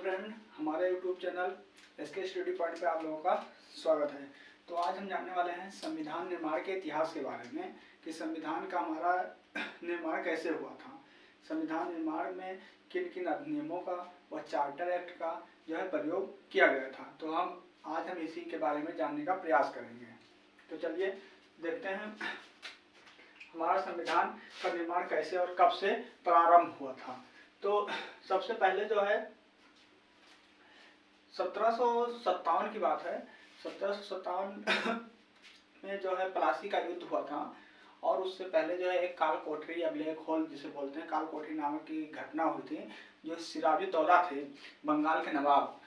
Friend, हमारे YouTube channel SK study point पे आप लोगों का स्वागत है। तो आज हम जानने वाले हैं संविधान निर्माण के इतिहास के बारे में कि संविधान का हमारा निर्माण कैसे हुआ था। संविधान निर्माण में किन किन अधिनियमों का व चार्टर एक्ट का जो है प्रयोग किया गया था। तो आज हम इसी के बारे में जानने का प्रयास करेंगे। तो चलिए देखते हैं हमारा संविधान का निर्माण कैसे और कब से प्रारंभ हुआ था। तो सबसे पहले जो है 1757 की बात है। 1757 में जो है प्लासी का युद्ध हुआ था और उससे पहले जो है एक काल कोठरी या ब्लैक होल जिसे बोलते हैं, काल कोठरी नामक की घटना हुई थी। जो सिराजुद्दौला थे, बंगाल के नवाब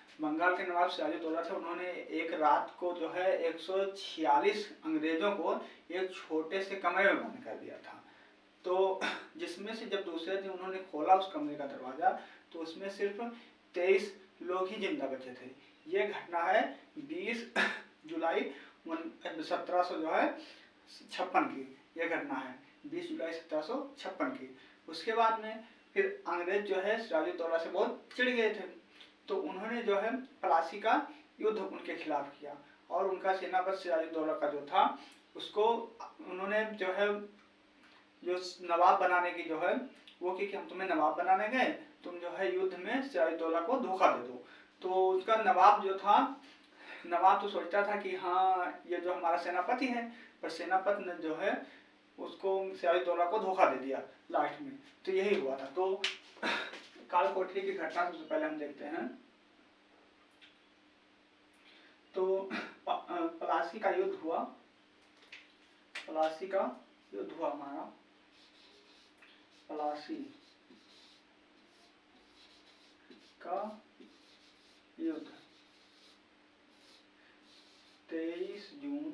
सिराजुद्दौला थे, उन्होंने एक रात को जो है 146 अंग्रेजों को एक छोटे से कमरे में बंद कर दिया था। तो जिसमें से जब दूसरे दिन उन्होंने खोला उस कमरे का दरवाजा तो उसमें सिर्फ 23 लोग ही जिंदा बचे थे। ये घटना है 20 जुलाई 1756 जो है 56 की यह घटना है 20 जुलाई 1756 की। उसके बाद में फिर अंग्रेज जो है सिराजुद्दौला से बहुत चिढ़ गए थे, तो उन्होंने जो है प्लासी का युद्ध उनके खिलाफ किया और उनका सेनापति सिराजुद्दौला का जो था उसको उन्होंने जो है जो नवाब बनाने की जो है वो कि हम तुम्हें नवाब बनाने गए, तुम जो है युद्ध में सिराजुद्दौला को धोखा दे दो। तो उसका नवाब जो था, नवाब तो सोचता था कि हाँ ये जो हमारा सेनापति है, पर सेनापति ने जो है उसको सिराजुद्दौला को धोखा दे दिया लास्ट में। तो यही हुआ था। तो काल कोठरी की घटना सबसे पहले हम देखते हैं। तो प्लासी का युद्ध हुआ, प्लासी का युद्ध हुआ हमारा, प्लासी का युद्ध 23 जून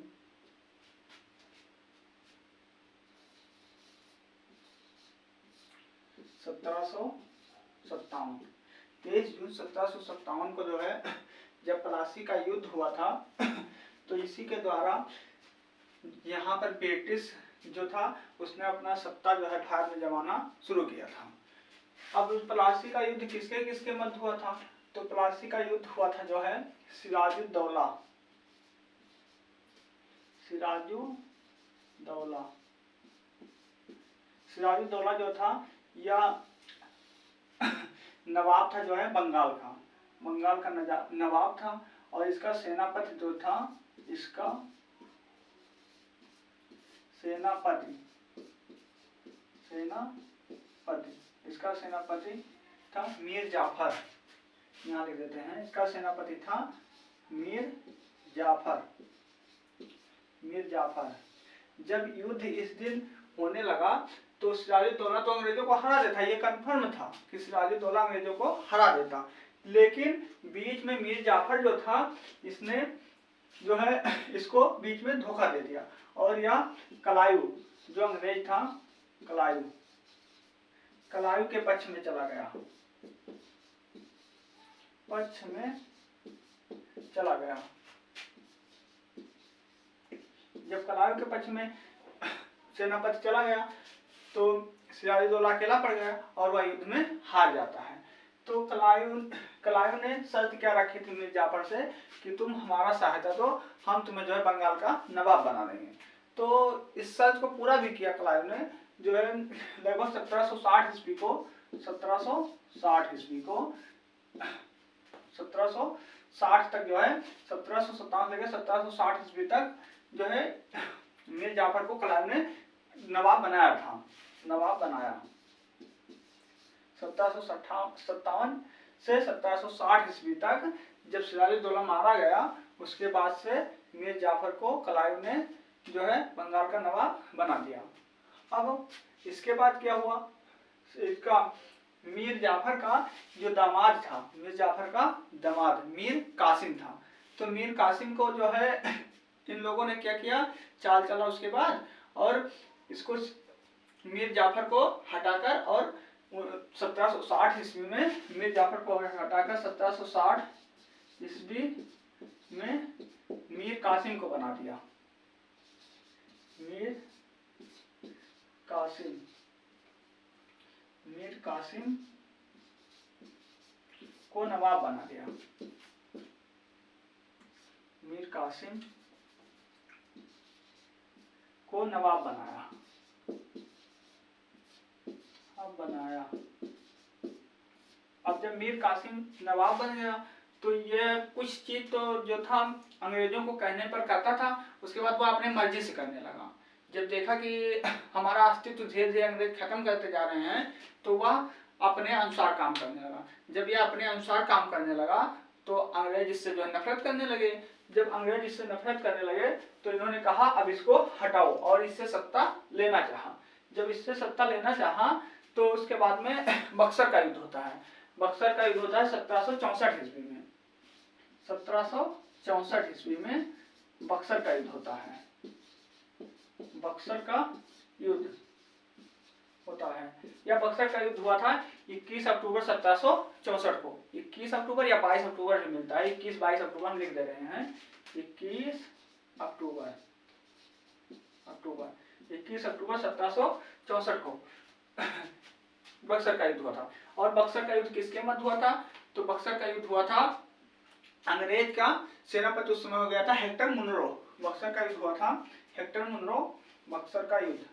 1757। 23 जून 1757 को जो है जब प्लासी का युद्ध हुआ था तो इसी के द्वारा यहाँ पर ब्रिटिश जो था उसने अपना सत्ता जो है भारत में जमाना शुरू किया था। अब प्लासी का युद्ध किसके किसके मध्य हुआ था? तो प्लासी का युद्ध हुआ था जो है सिराजुद्दौला जो था या नवाब था जो है बंगाल का नवाब था और इसका सेनापति जो था, इसका सेनापति था मीर जाफर। यहाँ लिख देते हैं, इसका सेनापति था मीर जाफर। जब युद्ध इस दिन होने लगा तो सिराजुद्दौला तो अंग्रेजों को हरा देता, ये कंफर्म था कि सिराजुद्दौला अंग्रेजों को हरा देता, लेकिन बीच में मीर जाफर जो था इसने जो है इसको बीच में धोखा दे दिया और यह कलायू जो अंग्रेज था, कलायू के पक्ष में चला गया, जब कलायू के पक्ष में सेनापति चला गया तो सिराजुद्दौला अकेला पड़ गया और वह युद्ध में हार जाता है। तो कलायू ने शर्त क्या रखी थी मीर जाफर से कि तुम हमारा सहायता दो, हम तुम्हें जो है बंगाल का नवाब बना देंगे। तो इस शर्त को पूरा भी किया कलायू ने, जो है लगभग 1760 ईस्वी को 1760 तक जो है 1757 से लेकर 1760 ईस्वी तक जो है मीर जाफर को कलायू ने नवाब बनाया। 1757 से 1760 ईस्वी तक जब सिराजुद्दौला मारा गया उसके बाद से मीर जाफर को कलायू ने जो है बंगाल का नवाब बना दिया। अब इसके बाद क्या हुआ, इसका मीर जाफर का जो दामाद था, मीर कासिम था। तो मीर कासिम को जो है इन लोगों ने क्या किया, चाल चला उसके बाद और इसको मीर जाफर को हटाकर और 1760 ईस्वी में मीर जाफर को हटाकर 1760 ईस्वी में मीर कासिम को बना दिया। मीर कासिम को नवाब बना दिया। मीर कासिम को नवाब बनाया। अब जब मीर कासिम नवाब बन गया तो ये कुछ चीज तो जो था अंग्रेजों को कहने पर करता था, उसके बाद वो अपने मर्जी से करने लगा। जब देखा कि हमारा अस्तित्व धीरे धीरे अंग्रेज खत्म करते जा रहे हैं तो वह अपने अनुसार काम करने लगा। जब ये अपने अनुसार काम करने लगा तो अंग्रेज इससे जो है नफरत करने लगे। जब अंग्रेज इससे नफरत करने लगे तो इन्होंने कहा अब इसको हटाओ और इससे सत्ता लेना चाहा। जब इससे सत्ता लेना चाहा तो उसके बाद में बक्सर का युद्ध होता है। बक्सर का युद्ध होता है 1764 ईस्वी में। 1764 ईस्वी में बक्सर का युद्ध होता है। बक्सर का युद्ध होता है। यह बक्सर का युद्ध हुआ था 21 अक्टूबर 1764 को। 21 अक्टूबर या 22 अक्टूबर में मिलता है, 21-22 अक्टूबर हम लिख दे रहे हैं। 21 अक्टूबर 21 अक्टूबर 1764 को बक्सर का युद्ध हुआ था। और बक्सर का युद्ध किसके मध्य हुआ था? तो बक्सर का युद्ध हुआ था, अंग्रेज का सेनापति उस समय हो गया था हेक्टर मुनरो। बक्सर का युद्ध हुआ था हेक्टर मुनरो। बक्सर का युद्ध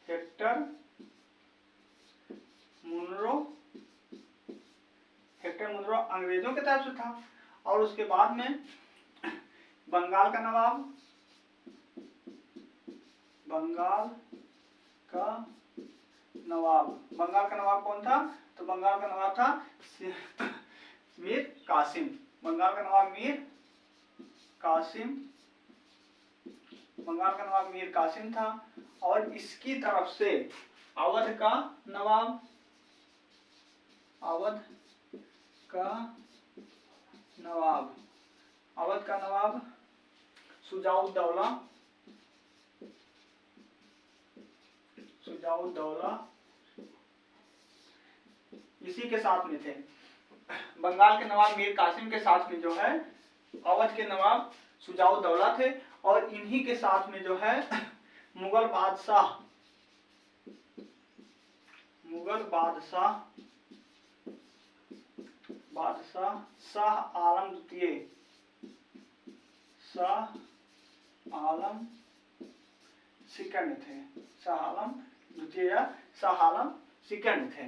हेक्टर मुनरो अंग्रेजों की तरफ से था। और उसके बाद में बंगाल का नवाब बंगाल का नवाब कौन था? तो बंगाल का नवाब था मीर कासिम। बंगाल का नवाब मीर कासिम था। और इसकी तरफ से अवध का नवाब सुजाउद्दौला इसी के साथ में थे। बंगाल के नवाब मीर कासिम के साथ में जो है अवध के नवाब सुजाउद्दौला थे। और इन्हीं के साथ में जो है मुगल बादशाह शाह आलम सेकंड थे। शाह आलम सेकंड थे।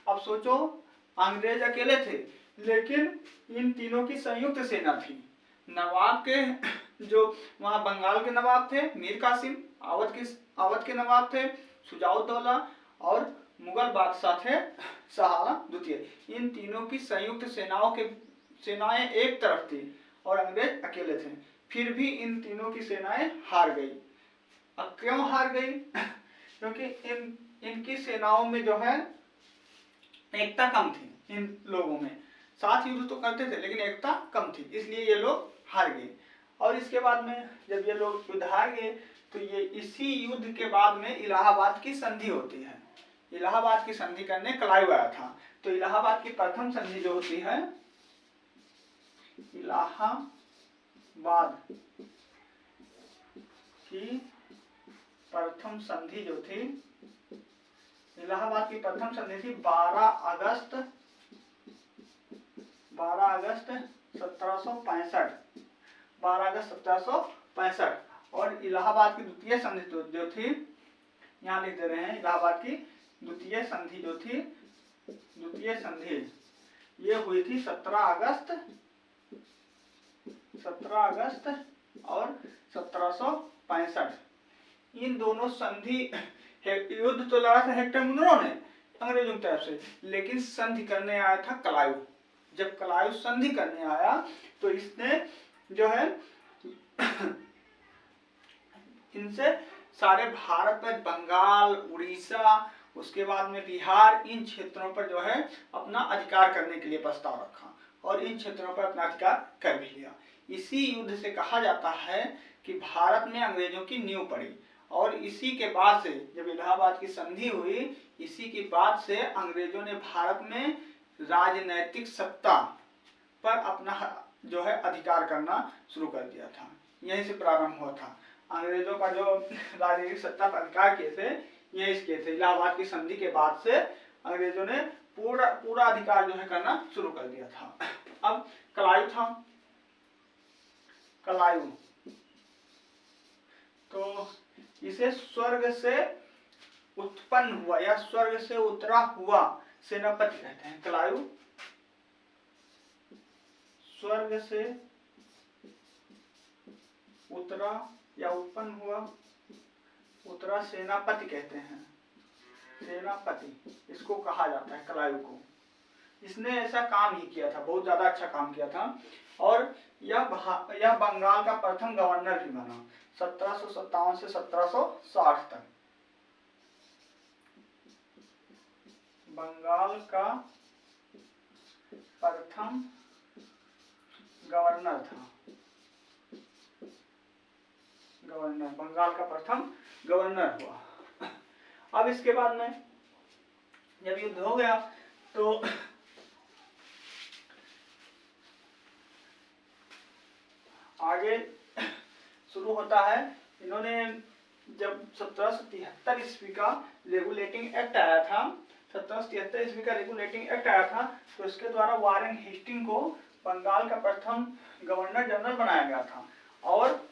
अब सोचो, अंग्रेज अकेले थे लेकिन इन तीनों की संयुक्त सेना थी। नवाब के जो वहां बंगाल के नवाब थे मीर कासिम, अवध के नवाब थे सुजाउद्दौला और मुगल बादशाह थे शाह आलम द्वितीय। इन तीनों की संयुक्त सेनाएं एक तरफ थी और अंग्रेज अकेले थे। फिर भी इन तीनों की सेनाएं हार गई। अब क्यों हार गई? क्योंकि इनकी सेनाओं में जो है एकता कम थी। इन लोगों में साथ युद्ध तो करते थे लेकिन एकता कम थी, इसलिए ये लोग हार गए। और इसके बाद में जब ये लोग युद्ध हार गए तो ये इसी युद्ध के बाद में इलाहाबाद की संधि होती है। इलाहाबाद की संधि करने क्लाइव आया था। तो इलाहाबाद की प्रथम संधि जो होती है, इलाहाबाद की प्रथम संधि जो थी, इलाहाबाद की प्रथम संधि थी 12 अगस्त 1765। 12 अगस्त 1765। और इलाहाबाद की द्वितीय संधि जो थी, यहाँ लिख दे रहे हैं, इलाहाबाद की द्वितीय संधि जो थी, द्वितीय संधि ये हुई थी 17 अगस्त और 1765। इन दोनों संधि युद्ध तो लड़ा था हेक्टर मुनरो ने अंग्रेजों की तरफ से, लेकिन संधि करने आया था क्लाइव। जब क्लाइव संधि करने आया तो इसने जो है इनसे सारे भारत में बंगाल, उड़ीसा, उसके बाद में बिहार, इन क्षेत्रों पर जो है अपना अधिकार करने के लिए प्रस्ताव रखा और इन क्षेत्रों पर अपना अधिकार कर भी लिया। इसी युद्ध से कहा जाता है कि भारत में अंग्रेजों की नींव पड़ी। और इसी के बाद से जब इलाहाबाद की संधि हुई, इसी के बाद से अंग्रेजों ने भारत में राजनैतिक सत्ता पर अपना जो है अधिकार करना शुरू कर दिया था। यहीं से प्रारंभ हुआ था। अंग्रेजों का जो राजनीतिक सत्ता पर अधिकार किए थे, ये इसके थे। इलाहाबाद की संधि के बाद से अंग्रेजों ने पूरा पूरा अधिकार जो है करना शुरू कर दिया था। अब कलायु था, कलायु तो इसे स्वर्ग से उत्पन्न हुआ या स्वर्ग से उतरा हुआ सेनापति कहते हैं। कलायु स्वर्ग से उतरा या उत्पन्न हुआ, उतरा सेनापति कहते हैं। सेनापति इसको कहा जाता है कलायु को। इसने ऐसा काम ही किया था, बहुत ज्यादा अच्छा काम किया था। और यह बंगाल का प्रथम गवर्नर भी बना 1757 से 1760 तक। बंगाल का प्रथम गवर्नर था, गवर्नर, बंगाल का प्रथम गवर्नर हुआ। अब इसके बाद में जब युद्ध हो गया तो आगे शुरू होता है। इन्होंने जब 1773 ईस्वी का रेगुलेटिंग एक्ट आया था, 1773 ईस्वी का रेगुलेटिंग एक्ट आया था, तो इसके द्वारा वारेन हेस्टिंग को बंगाल का प्रथम गवर्नर जनरल बनाया गया था। और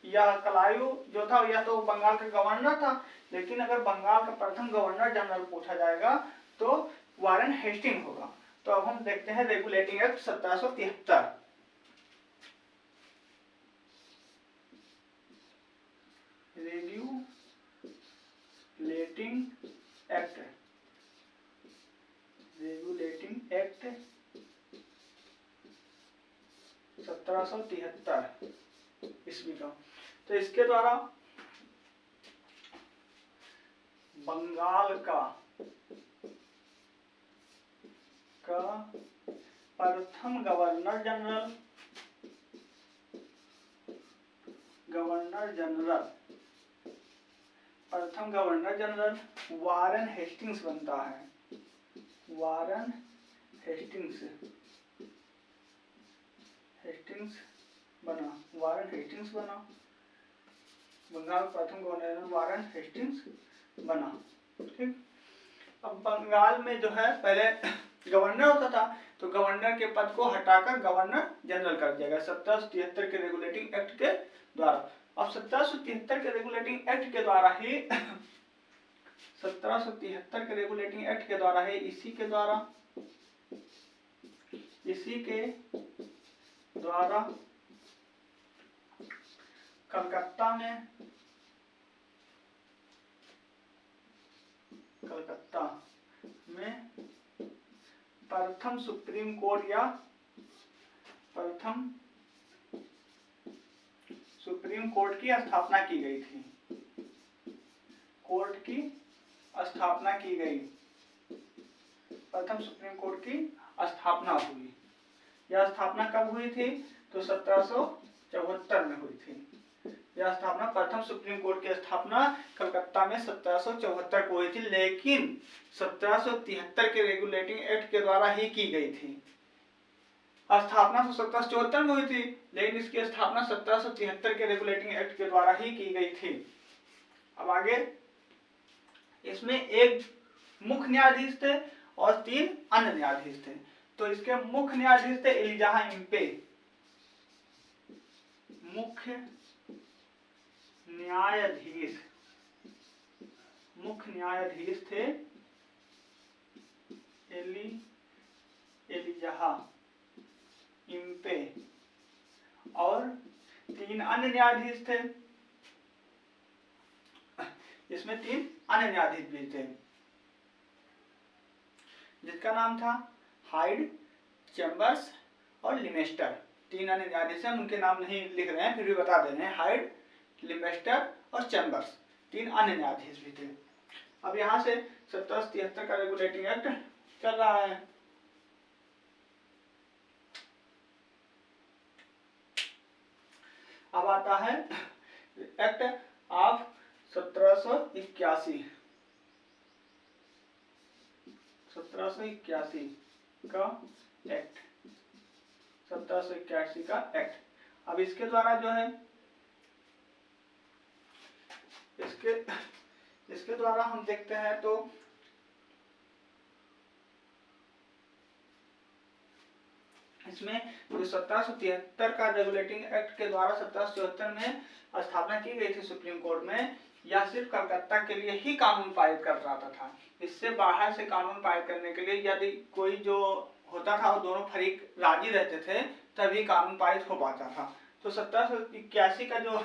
यह कलायु जो था यह तो बंगाल का गवर्नर था, लेकिन अगर बंगाल का प्रथम गवर्नर जनरल पूछा जाएगा तो वारेन हेस्टिंग होगा। तो अब हम देखते हैं regulating act 1773। Regulating act, regulating act 1773 ईस्वी का। तो इसके द्वारा बंगाल का प्रथम गवर्नर जनरल प्रथम गवर्नर जनरल वारेन हेस्टिंग्स बनता है। वारेन हेस्टिंग्स बना, वारेन हेस्टिंग्स बना, बंगाल प्रथम गवर्नर वारेन हेस्टिंग्स बना। ठीक। अब बंगाल में जो है पहले गवर्नर होता था, तो गवर्नर के पद को हटाकर गवर्नर जनरल कर दिया गया 1773 के रेगुलेटिंग एक्ट के द्वारा। अब 1773 के रेगुलेटिंग एक्ट के द्वारा ही 1773 के रेगुलेटिंग एक्ट के द्वारा ही इसी के द्वारा कलकत्ता में प्रथम सुप्रीम कोर्ट या प्रथम सुप्रीम कोर्ट की स्थापना की गई थी। कोर्ट की स्थापना की गई, प्रथम सुप्रीम कोर्ट की स्थापना हुई। यह स्थापना कब हुई थी? तो 1774 में हुई थी। यह स्थापना, प्रथम सुप्रीम कोर्ट की स्थापना कलकत्ता में 1774 को हुई थी, लेकिन 1773 के रेगुलेटिंग एक्ट के द्वारा ही की गई थी। स्थापना तो 1774 में हुई थी, लेकिन इसकी स्थापना 1773 के रेगुलेटिंग एक्ट के द्वारा ही की गई थी। अब आगे इसमें एक मुख्य न्यायाधीश थे और 3 अन्य न्यायाधीश थे। तो इसके मुख्य न्यायाधीश थे एलिजाह इम्पे। मुख्य न्यायाधीश थे एलिजाह इम्पे और 3 अन्य न्यायाधीश थे। इसमें 3 अन्य न्यायाधीश भी थे, जिसका नाम था हाइड, चैम्बर्स और लिमेस्टर। 3 अन्य न्यायाधीश हैं, उनके नाम नहीं लिख रहे हैं, फिर भी बता दे रहे हैं। हाइड, लिमेस्टर और चैम्बर्स, 3 अन्य न्यायाधीश भी थे। अब यहाँ से 1773 का रेगुलेटिंग एक्ट चल रहा है। अब आता है एक्ट ऑफ 1781 का एक्ट, 1781 का एक्ट। अब इसके द्वारा जो है इसके द्वारा हम देखते हैं तो इसमें जो 1773 का रेगुलेटिंग एक्ट के द्वारा 1774 में स्थापना की गई थी सुप्रीम कोर्ट में, यह सिर्फ कलकत्ता के लिए ही कानून पारित कर रहा था। इससे बाहर से कानून पारित करने के लिए यदि कोई जो होता था वो दोनों फरीक राजी रहते थे तभी कानून पारित हो पाता था। तो 1781 का जो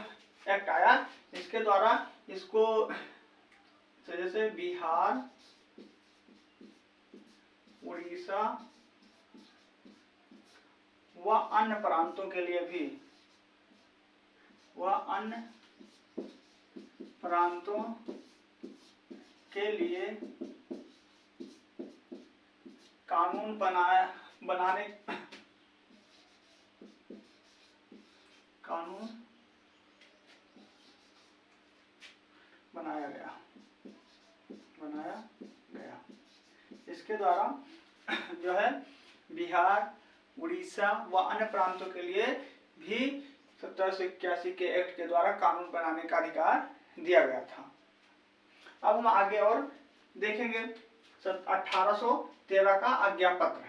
एक्ट आया, इसके द्वारा इसको जैसे बिहार, उड़ीसा व अन्य प्रांतों के लिए भी कानून बनाया गया। इसके द्वारा जो है बिहार, उड़ीसा व अन्य प्रांतों के लिए भी 1781 के एक्ट के द्वारा कानून बनाने का अधिकार दिया गया था। अब हम आगे और देखेंगे 1813 का आज्ञा पत्र।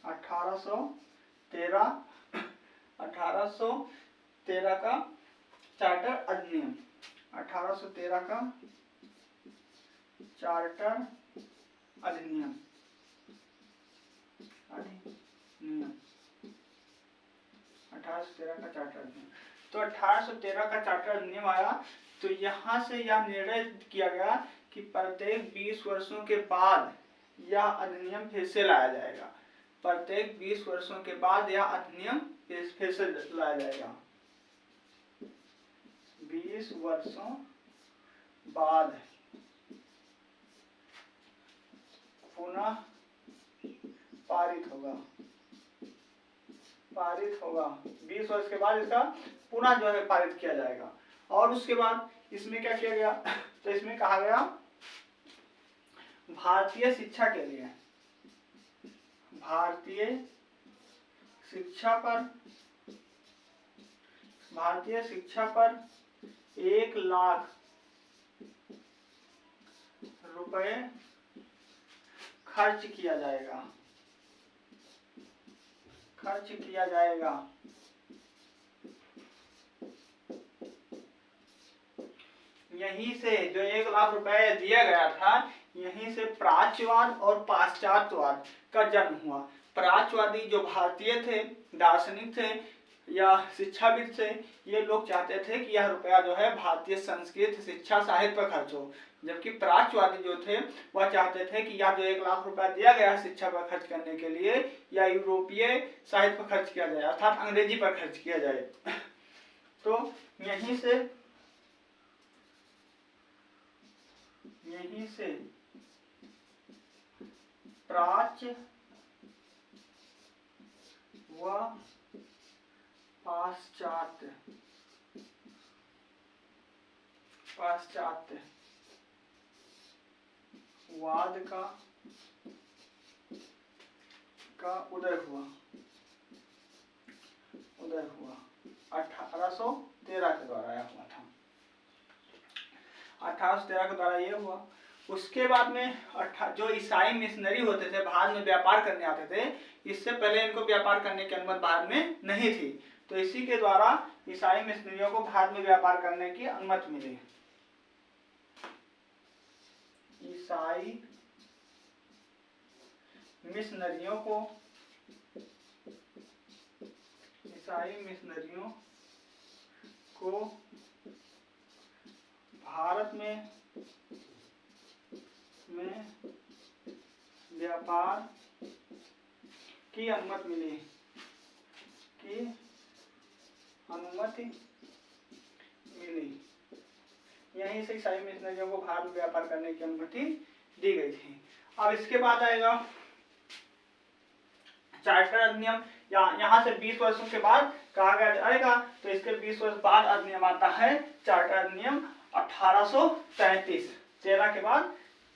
1813 का चार्टर अधिनियम। 1813 का चार्टर अधिनियम। 1813 का चार्टर अधिनियम। तो 1813 का चार्टर अधिनियम आया, तो यहाँ से यह निर्णय किया गया कि प्रत्येक 20 वर्षों के बाद यह अधिनियम फिर से लाया जाएगा। प्रत्येक 20 वर्षों के बाद यह अधिनियम फिर से लाया जाएगा। 20 वर्षों बाद पुनः पारित होगा। 20 वर्ष के बाद इसका पुनः जो है पारित किया जाएगा। और उसके बाद इसमें क्या किया गया, तो इसमें कहा गया भारतीय शिक्षा पर 1 लाख रुपए खर्च किया जाएगा। यहीं से जो 1 लाख रुपए दिया गया था, यहीं से प्राच्यवाद और पाश्चात्यवाद का जन्म हुआ। प्राच्यवादी जो भारतीय थे, दार्शनिक थे या शिक्षाविद थे, ये लोग चाहते थे कि यह रुपया जो है भारतीय संस्कृत, शिक्षा, साहित्य पर खर्च हो। जबकि प्राच्यवादी जो थे वह चाहते थे कि यह जो 1 लाख रुपया दिया गया शिक्षा पर खर्च करने के लिए, या यूरोपीय साहित्य पर खर्च किया जाए, अर्थात अंग्रेजी पर खर्च किया जाए। तो यहीं से प्राच्य व पाश्चात्यवाद का उदय हुआ। 1813 के द्वारा आया हुआ था। 1813 के द्वारा ये हुआ। उसके बाद में जो ईसाई मिशनरी होते थे, भारत में व्यापार करने आते थे, इससे पहले इनको व्यापार करने की अनुमति भारत में नहीं थी। तो इसी के द्वारा ईसाई मिशनरियों को भारत में व्यापार करने की अनुमति मिली। ईसाई मिशनरियों को भारत में व्यापार की अनुमति मिली। यहीं से ईसाई मिशनरियों को भारत में व्यापार करने की अनुमति दी गई थी। अब इसके बाद आएगा चार्टर अधिनियम। यहाँ से 20 वर्षों के बाद कहा जाएगा, तो इसके 20 वर्ष बाद अधिनियम आता है चार्टर अधिनियम 1833। 13 के बाद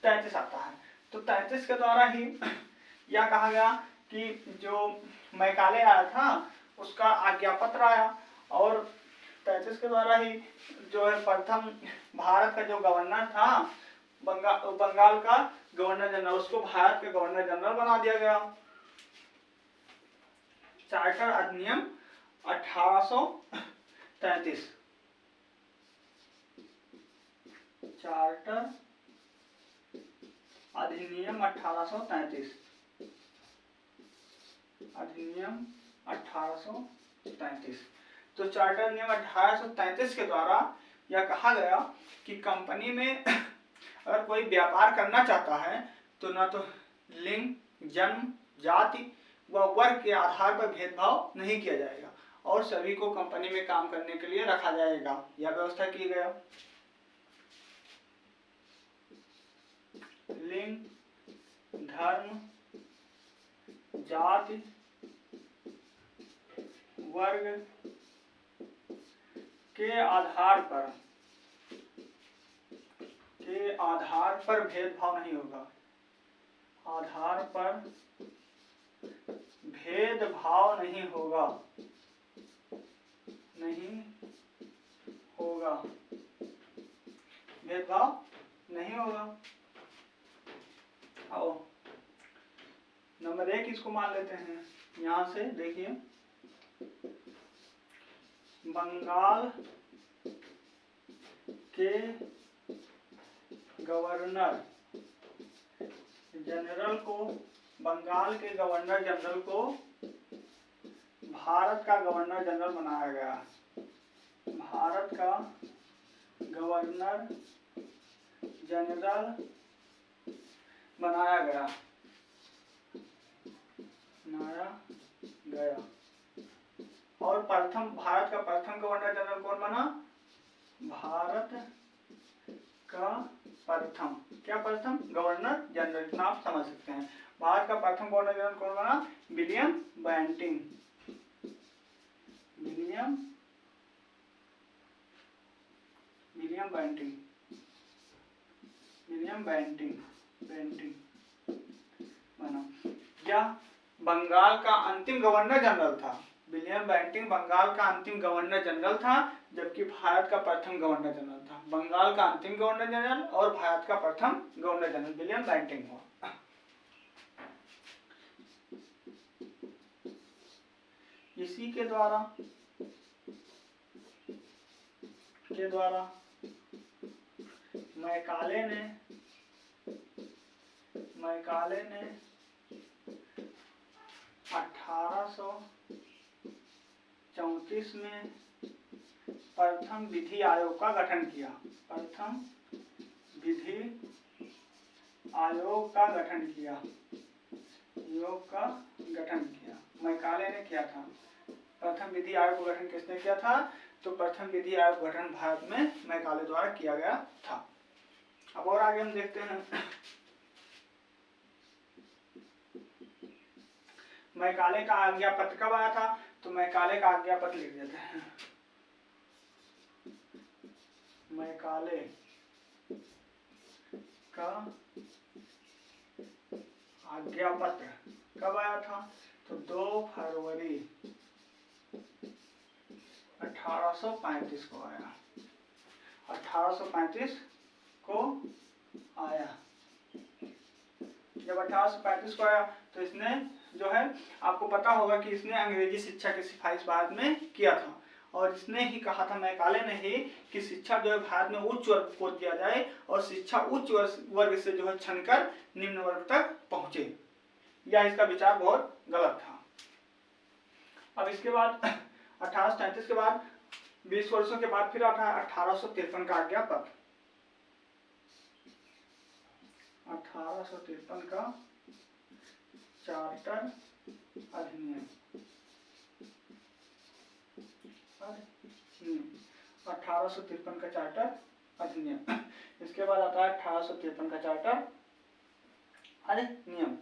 33 आता है। तो 33 के द्वारा ही यह कहा गया कि जो मैकाले आया था उसका आज्ञा पत्र आया, और 33 के द्वारा ही जो है प्रथम भारत का जो गवर्नर था, बंगाल का गवर्नर जनरल, उसको भारत के गवर्नर जनरल बना दिया गया। चार्टर अधिनियम 1833, चार्टर अधिनियम 1833, अधिनियम 1833। तो चार्टर अधिनियम 1833 के द्वारा यह कहा गया कि कंपनी में अगर कोई व्यापार करना चाहता है तो न तो लिंग, जन्म, जाति व वर्ग के आधार पर भेदभाव नहीं किया जाएगा और सभी को कंपनी में काम करने के लिए रखा जाएगा, यह व्यवस्था की गया। लिंग, धर्म, जाति, वर्ग के आधार पर भेदभाव नहीं होगा, आधार पर भेदभाव नहीं होगा, भेदभाव नहीं होगा। आओ नंबर 1 इसको मान लेते हैं। यहां से देखिए, बंगाल के गवर्नर जनरल को, बंगाल के गवर्नर जनरल को भारत का गवर्नर जनरल बनाया गया, भारत का गवर्नर जनरल बनाया गया, और प्रथम, भारत का प्रथम गवर्नर जनरल कौन बना? भारत का प्रथम, क्या प्रथम? गवर्नर जनरल, इतना आप समझ सकते हैं। भारत का प्रथम गवर्नर जनरल कौन बना? विलियम बेंटिंग, विलियम बेंटिंग बना। यह बंगाल का अंतिम गवर्नर जनरल था। विलियम बेंटिंग बंगाल का अंतिम गवर्नर जनरल था, जबकि भारत का प्रथम गवर्नर जनरल था। बंगाल का अंतिम गवर्नर जनरल और भारत का प्रथम गवर्नर जनरल विलियम बेंटिंग हुआ। इसी के द्वारा मैकाले ने 1834 में प्रथम विधि आयोग का गठन किया, प्रथम विधि आयोग का गठन किया, मैकाले ने किया था। प्रथम विधि आयोग का गठन किसने किया था? तो प्रथम विधि आयोग गठन भारत में मैकाले द्वारा किया गया था। अब और आगे हम देखते हैं, मैकाले का आज्ञा पत्र कब आया था? तो मैकाले का आज्ञा पत्र लिख देते हैं। मैकाले का आज्ञा पत्र कब आया था? तो 2 फरवरी 1835 को आया, 1835 को आया। जब 1835 को आया तो इसने जो है, आपको पता होगा कि इसने अंग्रेजी शिक्षा की सिफारिश भारत में किया था, और इसने ही कहा था, मैकाले ने ही, कि शिक्षा जो है भारत में उच्च वर्ग को दिया जाए और शिक्षा उच्च वर्ग से जो है छनकर निम्न वर्ग तक पहुंचे। यह इसका विचार बहुत गलत था। अब इसके बाद 1833 के बाद 20 वर्षों के बाद फिर आता है 1853 का आज्ञा पत्र। 1853 का चार्टर अधिनियम, 1853 का चार्टर अधिनियम। इसके बाद आता है 1853 का चार्टर अधिनियम।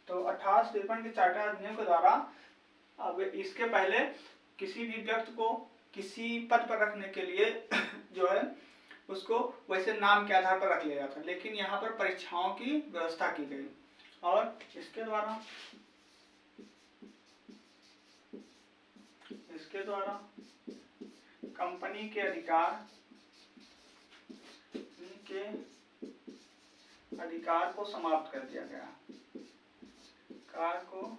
तो 1853 के चार्टर अधिनियम के द्वारा, अब इसके पहले किसी भी व्यक्ति को किसी पद पर रखने के लिए जो है उसको वैसे नाम के आधार पर रख लिया जाता, लेकिन यहाँ पर परीक्षाओं की व्यवस्था की गई, और इसके द्वारा कंपनी के अधिकार को समाप्त कर दिया गया, अधिकार को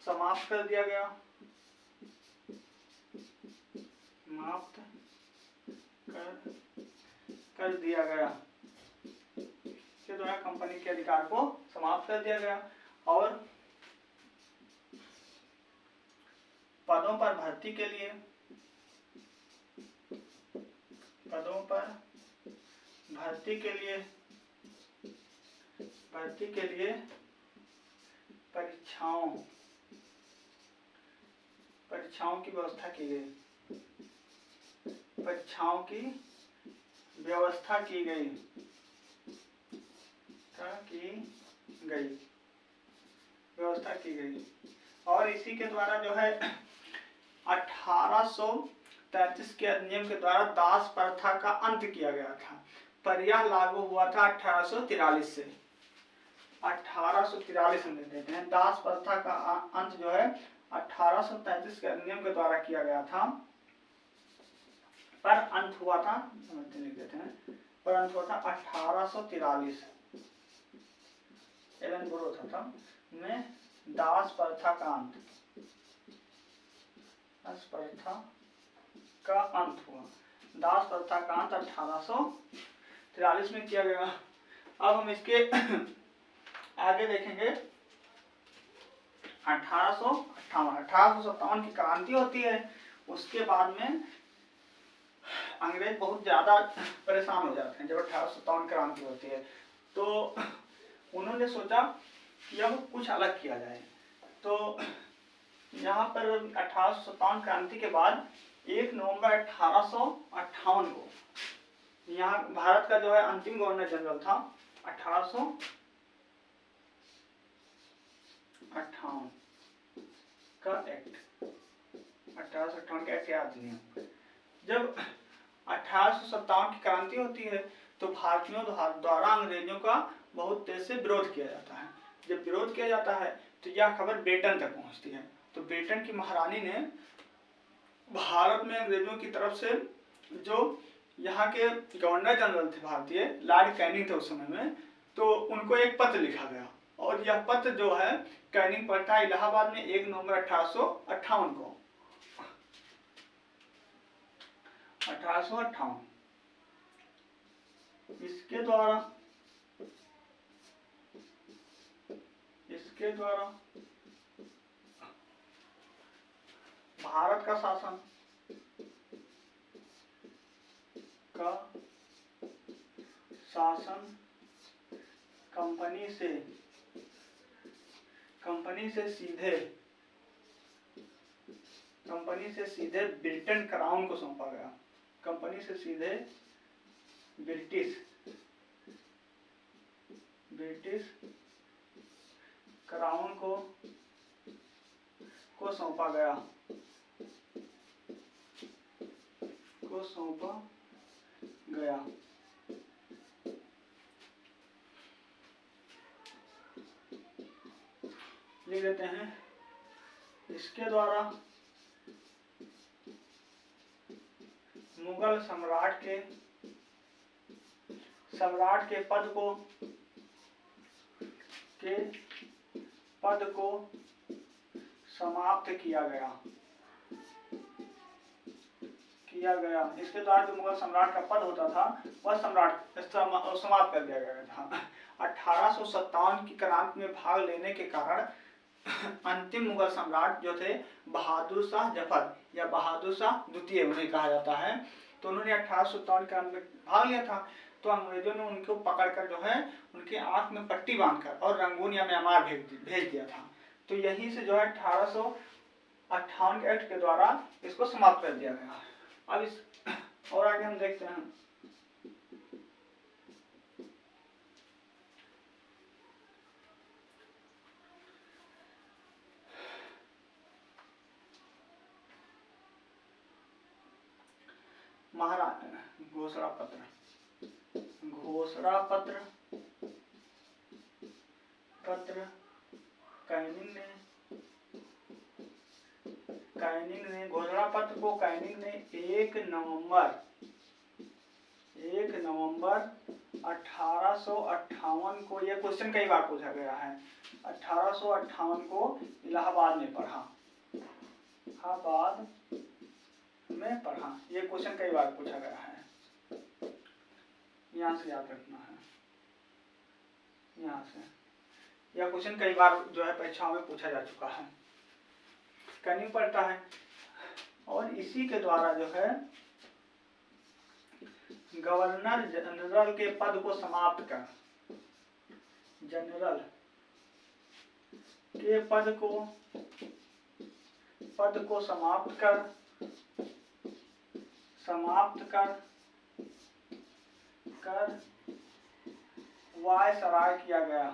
समाप्त कर दिया गया, समाप्त कर दिया गया के द्वारा कंपनी के अधिकार को समाप्त कर दिया गया। और पदों पर भर्ती के लिए, पदों पर भर्ती के लिए परीक्षाओं की व्यवस्था की गई, परीक्षाओं की व्यवस्था की गई, व्यवस्था की गई। और इसी के द्वारा जो है 1833 के अधिनियम के द्वारा दास प्रथा का अंत किया गया था, पर यह लागू हुआ था 1843 से। 1843 में देते हैं, दास प्रथा का अंत जो है 1833 के अधिनियम के द्वारा किया गया था, पर अंत हुआ था, लिख देते हैं, पर अंत हुआ था 1843 एलन था में दास प्रथा का अंत, दास प्रथा का अंत हुआ। दास प्रथा का अंत 1843 में किया गया। अब हम इसके आगे देखेंगे 1857 की क्रांति होती है। उसके बाद में अंग्रेज बहुत ज्यादा परेशान हो जाते हैं। जब 1857 क्रांति होती है तो उन्होंने सोचा कि अब कुछ अलग किया जाए। तो यहाँ पर 1857 क्रांति के बाद 1 नवंबर 1858 को यहाँ भारत का जो है अंतिम गवर्नर जनरल था 1858 का एक्ट, 1858 का एक्ट याद नहीं। जब 1857 की क्रांति होती है तो भारतीयों द्वारा अंग्रेजों का बहुत तेज से विरोध किया जाता है। जब विरोध किया जाता है तो यह खबर ब्रिटेन तक पहुंचती है। तो ब्रिटेन की महारानी ने भारत में अंग्रेजों की तरफ से, जो यहाँ के गवर्नर जनरल थे भारतीय, लॉर्ड कैनिंग थे उस समय में, तो उनको एक पत्र लिखा गया। और यह पत्र जो है कैनिंग पढ़ता है इलाहाबाद में 1 नवंबर 1858 को, 1858। इसके द्वारा भारत का शासन कंपनी से सीधे ब्रिटेन क्राउन को सौंपा गया। कंपनी से सीधे ब्रिटिश क्राउन को सौंपा गया, लिख देते हैं। इसके द्वारा मुगल सम्राट के पद को समाप्त किया गया। इसके द्वारा जो मुगल सम्राट का पद होता था वह समाप्त कर दिया गया था। 1857 की क्रांति में भाग लेने के कारण अंतिम मुगल सम्राट जो थे बहादुर शाह जफर या बहादुर शाह द्वितीय उन्हें कहा जाता है, तो उन्होंने 1857 क्रांति में भाग लिया था। तो अंग्रेजों ने उनको पकड़कर जो है उनके आंख में पट्टी बांधकर और रंगून या म्यांमार भेज दिया था। तो यहीं से जो है 1858 एक्ट के द्वारा इसको समाप्त कर दिया गया। अब इस और आगे हम देखते हैं। घोषणा पत्र कैनिंग ने घोषणा पत्र को कैनिंग ने 1 नवंबर 1 नवंबर 1858 को, यह क्वेश्चन कई बार पूछा गया है, 1858 को इलाहाबाद में पढ़ा, इलाहाबाद में पढ़ा, ये क्वेश्चन कई बार पूछा गया है, यहाँ से याद रखना है, यहाँ से यह क्वेश्चन कई बार जो है परीक्षाओं में पूछा जा चुका है, करनी पड़ता है। और इसी के द्वारा जो है गवर्नर जनरल के पद को समाप्त कर, जनरल के पद को समाप्त कर वायसराय किया गया,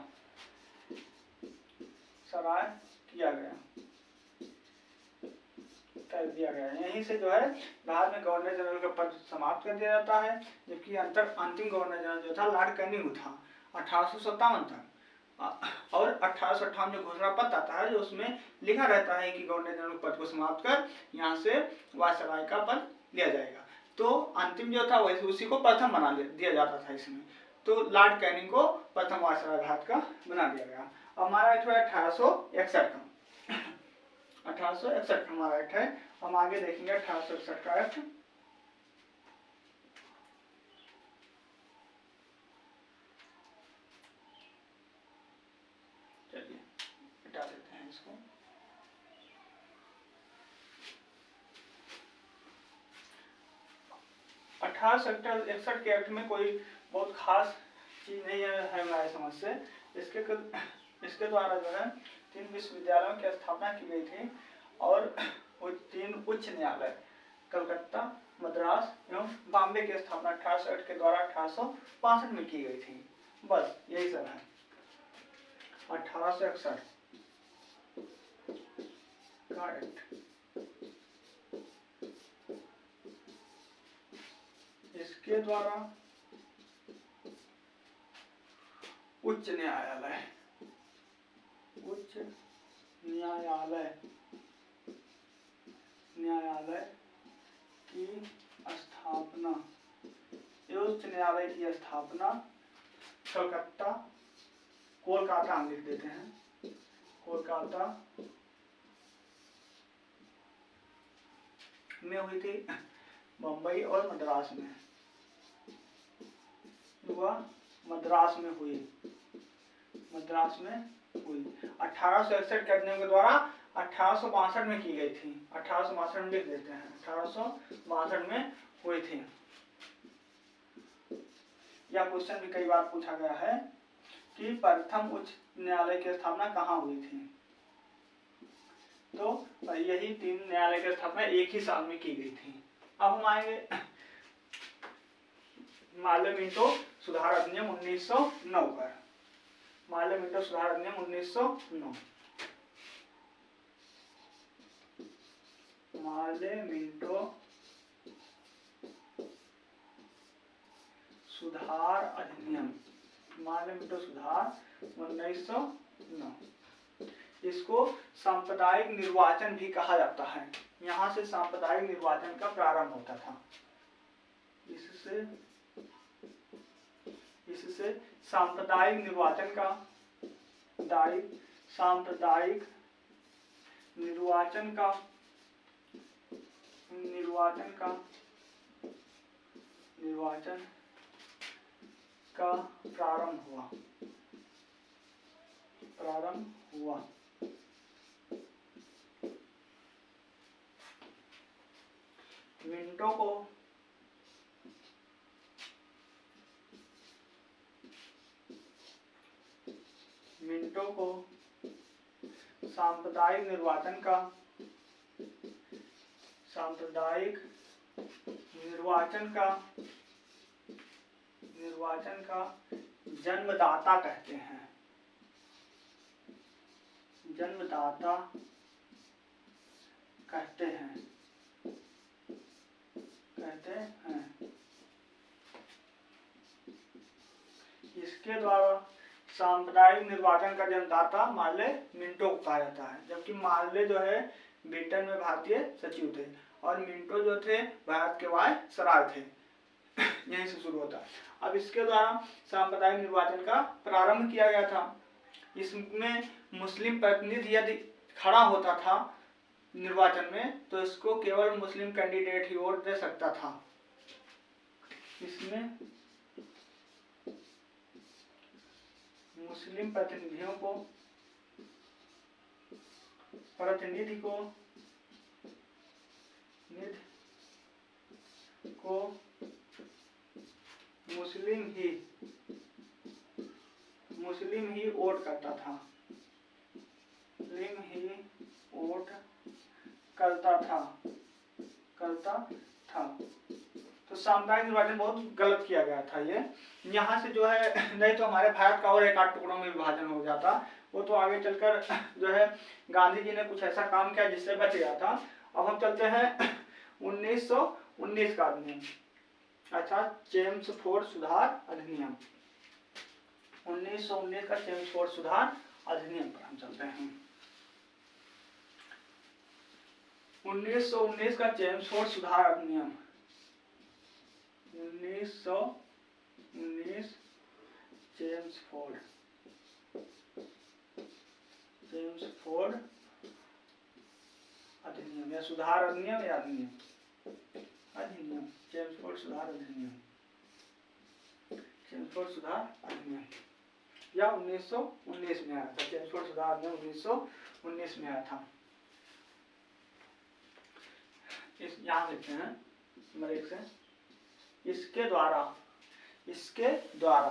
कर दिया गया। यहीं से जो है बाद में गवर्नर जनरल का पद समाप्त कर दिया जाता है, जबकि अंतिम गवर्नर जनरल जो था लॉर्ड कैनिंग था 1857 तक, और 1858 जो घोषणा पत्र आता है जो उसमें लिखा रहता है कि गवर्नर जनरल पद को समाप्त कर यहाँ से वायसराय का पद लिया जाएगा। तो अंतिम जो था वैसे उसी को प्रथम बना दिया जाता था इसमें, तो लॉर्ड कैनिंग को प्रथम वायसराय भारत का बना दिया गया। हमारा एक्ट है 1861 का, 1861 हमारा एक्ट है। हम आगे देखेंगे 1861 का एक्ट। चलिए हटा देते हैं इसको। 1861 के एक्ट में कोई बहुत खास चीज नहीं है हमारे समझ से। इसके द्वारा जो है 3 विश्वविद्यालयों की स्थापना की गई थी और वो 3 उच्च न्यायालय कलकत्ता, मद्रास एवं बॉम्बे की स्थापना 1860 के द्वारा 1862 में की गई थी। बस यही सब है 1861 का एक्ट। इसके द्वारा उच्च न्यायालय की स्थापना, उच्च न्यायालय की स्थापना कोलकाता हम लिख देते हैं, कोलकाता में हुई थी, बम्बई और मद्रास में मद्रास में हुई। 1861 के अधिनियम के द्वारा 1862 में की गई थी, 1862 में लिख देते हैं, 1862 में हुई थी। यह क्वेश्चन भी कई बार पूछा गया है कि प्रथम उच्च न्यायालय की स्थापना कहाँ हुई थी। तो यही 3 न्यायालय की स्थापना एक ही साल में की गई थी। अब हम आएंगे मार्ले मिंटो सुधार अधिनियम 1909 पर। मार्ले मिंटो सुधार अधिनियम 1909। मार्ले मिंटो सुधार अधिनियम, मार्ले मिंटो सुधार 1909। इसको सांप्रदायिक निर्वाचन भी कहा जाता है। यहाँ से सांप्रदायिक निर्वाचन का प्रारंभ होता था। इससे सांप्रदायिक निर्वाचन का प्रारंभ हुआ। मिंटो को सांप्रदायिक निर्वाचन का जन्मदाता कहते हैं। इसके द्वारा सांप्रदायिक निर्वाचन का जन्मदाता मार्ले मिंटो को कहा जाता है। जबकि मार्ले जो है ब्रिटेन में भारतीय सचिव थे और मिंटो जो थे भारत के वायसराय थे। यहीं से शुरू होता है। अब इसके द्वारा सांप्रदायिक निर्वाचन का प्रारंभ किया गया था। इसमें मुस्लिम प्रतिनिधि यदि खड़ा होता था निर्वाचन में तो इसको केवल मुस्लिम कैंडिडेट ही वोट दे सकता था। इसमें मुस्लिम प्रतिनिधियों को मुस्लिम ही वोट करता था। मुस्लिम ही वोट करता था। तो सामुदायिक निर्वाचन बहुत गलत किया गया था ये। यहाँ से जो है नहीं तो हमारे भारत का और एक आध टुकड़ों में विभाजन हो जाता, वो तो आगे चलकर जो है गांधी जी ने कुछ ऐसा काम किया जिससे बच गया था। अब हम चलते हैं 1919 का अधिनियम, अच्छा चेम्सफोर्ड सुधार अधिनियम। 1919 का चेम्सफोर्ड सुधार अधिनियम पर हम चलते हैं। 1919 का चेम्सफोर्ड सुधार अधिनियम, 1919 चेम्सफोर्ड अधिनियम या सुधार अधिनियम या अधिनियम चेम्सफोर्ड सुधार अधिनियम, चेम्सफोर्ड सुधार अधिनियम या 1919 में आया था। चेम्सफोर्ड सुधार अधिनियम 1919 में आया था। इस यहाँ लिखते हैं नंबर 1 से, इसके द्वारा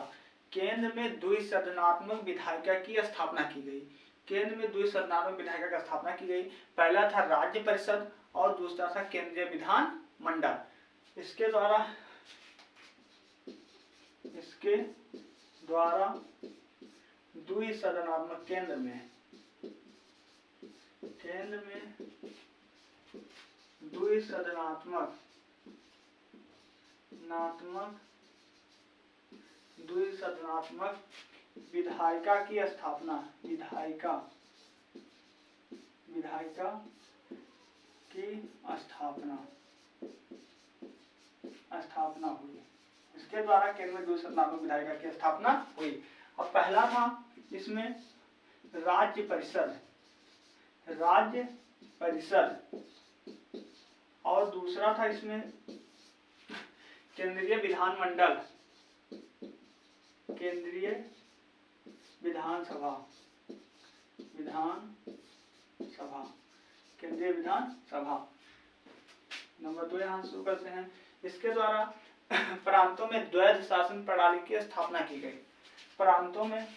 केंद्र में द्विसदनात्मक विधायिका की स्थापना की गई। केंद्र में द्विसदनात्मक विधायिका की स्थापना की गई। पहला था राज्य परिषद और दूसरा था केंद्रीय विधान मंडल। इसके द्वारा द्विसदनात्मक केंद्र में द्विसदनात्मक विधायिका की स्थापना हुई। इसके द्वारा केंद्र में द्विसदनात्मक विधायिका की स्थापना हुई। और पहला था इसमें राज्य परिषद और दूसरा था इसमें केंद्रीय विधानमंडल, केंद्रीय विधानसभा, केंद्रीय विधानसभा। नंबर 2 यहाँ शुरू करते हैं। इसके द्वारा प्रांतों में द्वैध शासन प्रणाली की स्थापना की गई। प्रांतों में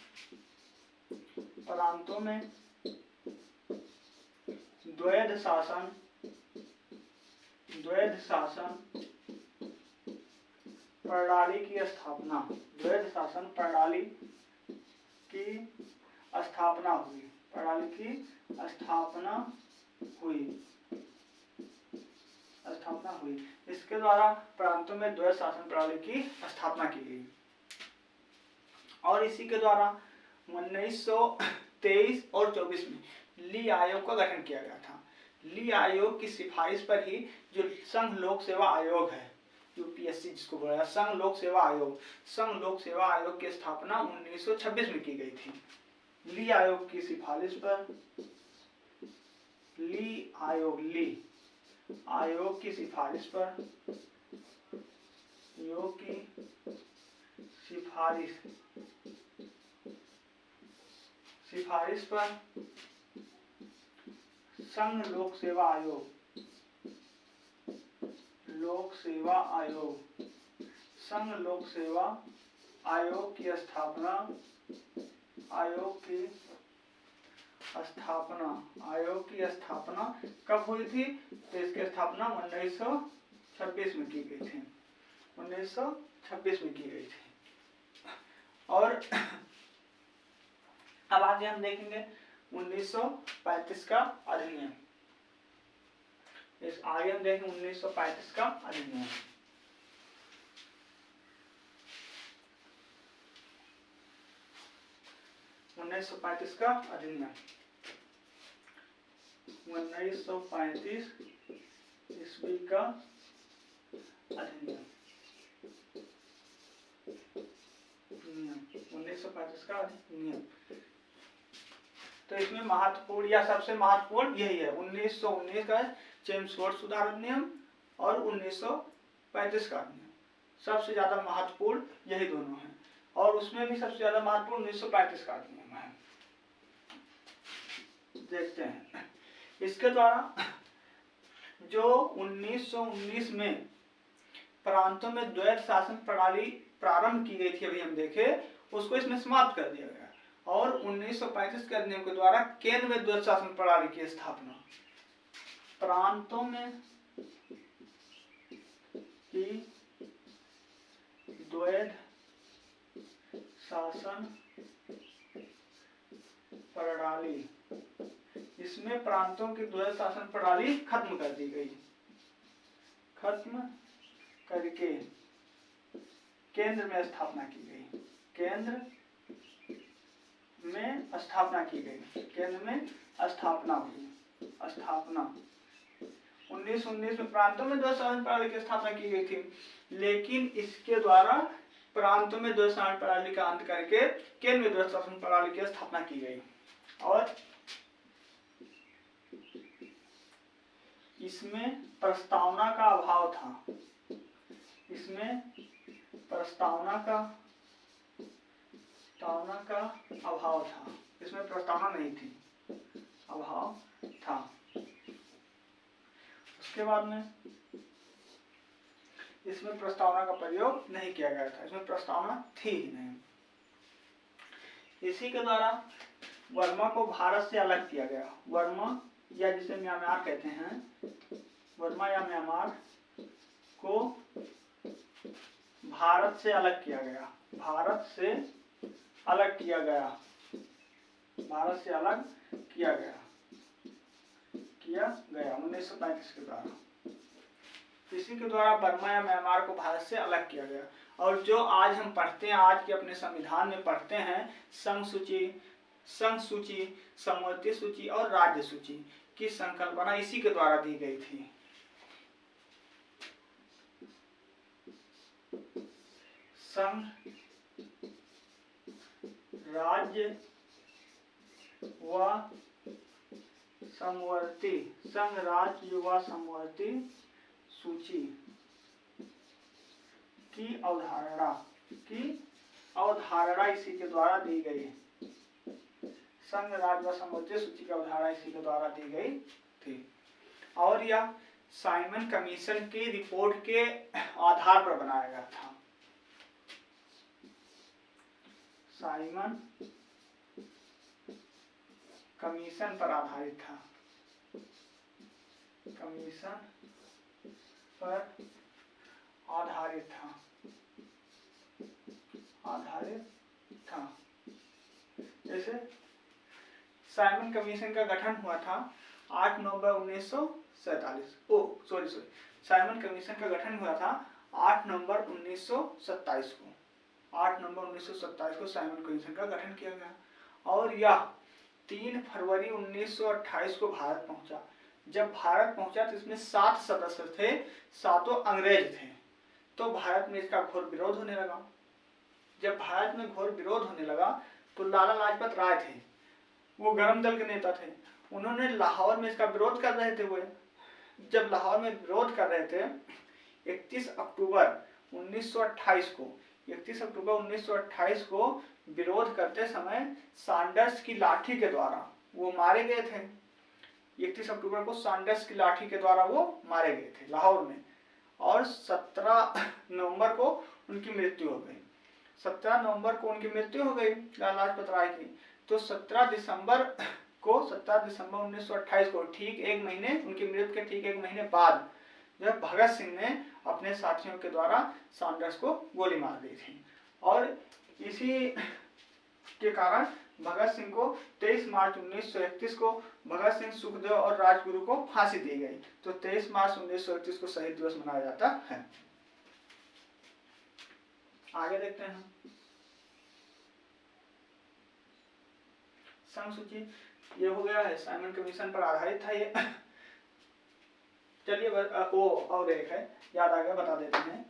द्वैध शासन प्रणाली की स्थापना हुई। इसके द्वारा प्रांतों में द्वैध शासन प्रणाली की स्थापना की गई। और इसी के द्वारा 1923 और 24 में ली आयोग का गठन किया गया था। ली आयोग की सिफारिश पर ही जो संघ लोक सेवा आयोग है, यूपीएससी जिसको बोला जाता है, संघ लोक सेवा आयोग की स्थापना 1926 में की गई थी। ली आयोग की सिफारिश पर संघ लोक सेवा आयोग की स्थापना कब हुई थी? तो इसकी स्थापना 1926 में की गई थी। 1926 में की गई थी। और अब आगे हम देखेंगे 1935 का अधिनियम। आगे हम देखेंगे 1935 का अधिनियम। 1935 का अधिनियम, 1935 ईस्वी का अधिनियम। का अधिनियम। तो इसमें महत्वपूर्ण या सबसे महत्वपूर्ण यही है, 1919 का चेम्सफोर्ड सुधार अधिनियम और 1935 का अधिनियम। सबसे ज्यादा महत्वपूर्ण यही दोनों हैं, और उसमें भी सबसे ज्यादा महत्वपूर्ण 1935 का अधिनियम है। देखते हैं इसके द्वारा जो 1919 में प्रांतों में द्वैध शासन प्रणाली प्रारंभ की गई थी, अभी हम देखे, उसको इसमें समाप्त कर दिया गया, और 1935 के अधिनियम के द्वारा केंद्र में द्वैध शासन प्रणाली की स्थापना। प्रांतों में की द्वैध शासन प्रणाली, इसमें प्रांतों की द्वैध शासन प्रणाली खत्म कर दी गई, खत्म करके केंद्र में स्थापना की गई, केंद्र में स्थापना की गई, केंद्र में स्थापना हुई, स्थापना 1919 में प्रांतों में द्वैध शासन प्रणाली की स्थापना की गई थी, लेकिन इसके द्वारा प्रांतों में द्वैध शासन प्रणाली का अंत करके केंद्र में द्वैध शासन प्रणाली की स्थापना की गई। और इसमें प्रस्तावना का अभाव था, इसमें प्रस्तावना का अभाव था, इसमें प्रस्तावना नहीं थी, अभाव था। उसके बाद में इसमें प्रस्तावना का प्रयोग नहीं किया गया था, इसमें प्रस्तावना थी ही नहीं। इसी के द्वारा वर्मा को भारत से अलग किया गया, वर्मा या जिसे म्यांमार कहते हैं, वर्मा या म्यांमार को भारत से अलग किया गया, भारत से अलग किया गया, भारत से अलग किया गया 1935 के द्वारा। इसी के द्वारा बर्मा या म्यांमार को भारत से अलग किया गया। और जो आज हम पढ़ते हैं, आज के अपने संविधान में पढ़ते हैं, संघ सूची, समवर्ती सूची और राज्य सूची की संकल्पना इसी के द्वारा दी गई थी। संघ, राज्य व समवर्ती, संघ, राज्य व समवर्ती सूची की अवधारणा इसी के द्वारा दी गई, संघ, राज्य व समवर्ती सूची की अवधारणा इसी के द्वारा दी गई थी। और यह साइमन कमीशन की रिपोर्ट के आधार पर बनाया गया था, साइमन कमीशन पर आधारित था, कमीशन पर आधारित था। जैसे साइमन कमीशन का गठन हुआ था 8 नवंबर 1947, साइमन कमीशन का गठन हुआ था 8 नवंबर 1927 को, 8 नवंबर 1927 को साइमन कमीशन का गठन किया गया। और यह 3 फरवरी 1928 को भारत पहुंचा। जब भारत पहुंचा तो इसमें 7 सदस्य थे, 7 अंग्रेज थे। तो भारत में इसका घोर विरोध होने लगा। जब भारत में घोर विरोध होने लगा तो लाला लाजपत राय थे, वो गरम दल के नेता थे, उन्होंने लाहौर में इसका विरोध कर रहे थे। वो जब लाहौर में विरोध कर रहे थे 31 अक्टूबर 1928 को विरोध करते समय सैंडर्स की लाठी के द्वारा वो मारे गए थे। 31 अक्टूबर को सैंडर्स की लाठी के द्वारा वो मारे गए थे लाहौर में, और 17 नवंबर को उनकी मृत्यु हो गई। 17 नवंबर को उनकी मृत्यु हो गई लाला लाजपत राय की। तो 17 दिसंबर 1928 को, ठीक एक महीने, उनकी मृत्यु के ठीक एक महीने बाद, जब भगत सिंह ने अपने साथियों के द्वारा सैंडर्स को गोली मार दी थी। और इसी के कारण भगत सिंह को 23 मार्च 1931 को भगत सिंह, सुखदेव और राजगुरु को फांसी दी गई। तो 23 मार्च 1931 को शहीद दिवस मनाया जाता है। आगे देखते हैं। संघ सूची ये हो गया है, साइमन कमीशन पर आधारित था ये। चलिए वो और एक है, याद आ गया, बता देते हैं।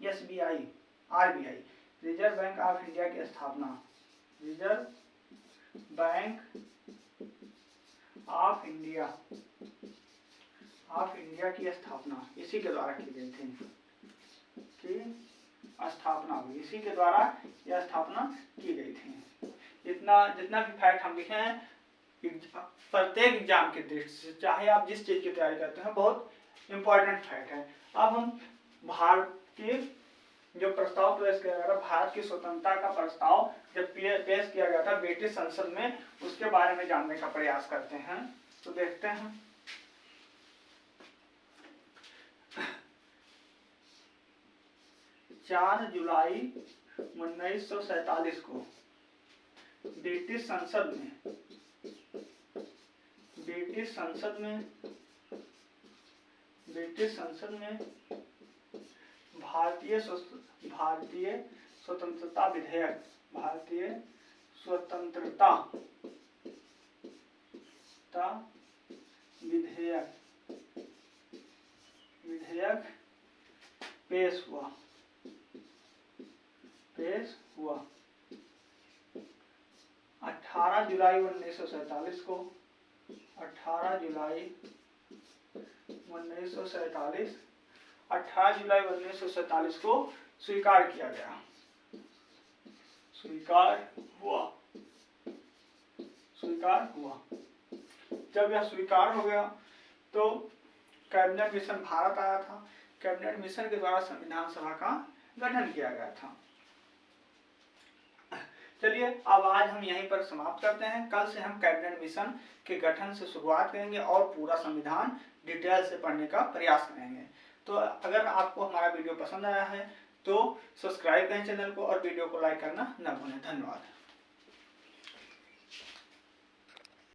SBI, RBI, reserve bank of India की स्थापना, रिजर्व बैंक ऑफ इंडिया की स्थापना इसी के द्वारा की गई थी, कि स्थापना हुई, इसी के द्वारा यह स्थापना की गई थी। जितना भी फैक्ट हम लिखे हैं प्रत्येक एग्जाम के दृष्टि से, चाहे आप जिस चीज की तैयारी करते हैं, बहुत इंपॉर्टेंट फैक्ट है। अब हम भारत की जो प्रस्ताव पेश किया गया था, भारत की स्वतंत्रता का प्रस्ताव जब पेश किया गया था ब्रिटिश संसद में, उसके बारे में जानने का प्रयास करते हैं। तो देखते हैं 4 जुलाई 1947 को ब्रिटिश संसद में भारतीय स्वतंत्रता विधेयक पेश हुआ। 18 जुलाई 1947 को 18 जुलाई 1947 को स्वीकार किया गया, स्वीकार हुआ। जब यह स्वीकार हो गया तो कैबिनेट मिशन भारत आया था। कैबिनेट मिशन के द्वारा संविधान सभा का गठन किया गया था। चलिए अब आज हम यहीं पर समाप्त करते हैं। कल से हम कैबिनेट मिशन के गठन से शुरुआत करेंगे और पूरा संविधान डिटेल से पढ़ने का प्रयास करेंगे। तो अगर आपको हमारा वीडियो पसंद आया है तो सब्सक्राइब करें चैनल को और वीडियो को लाइक करना न भूलें। धन्यवाद।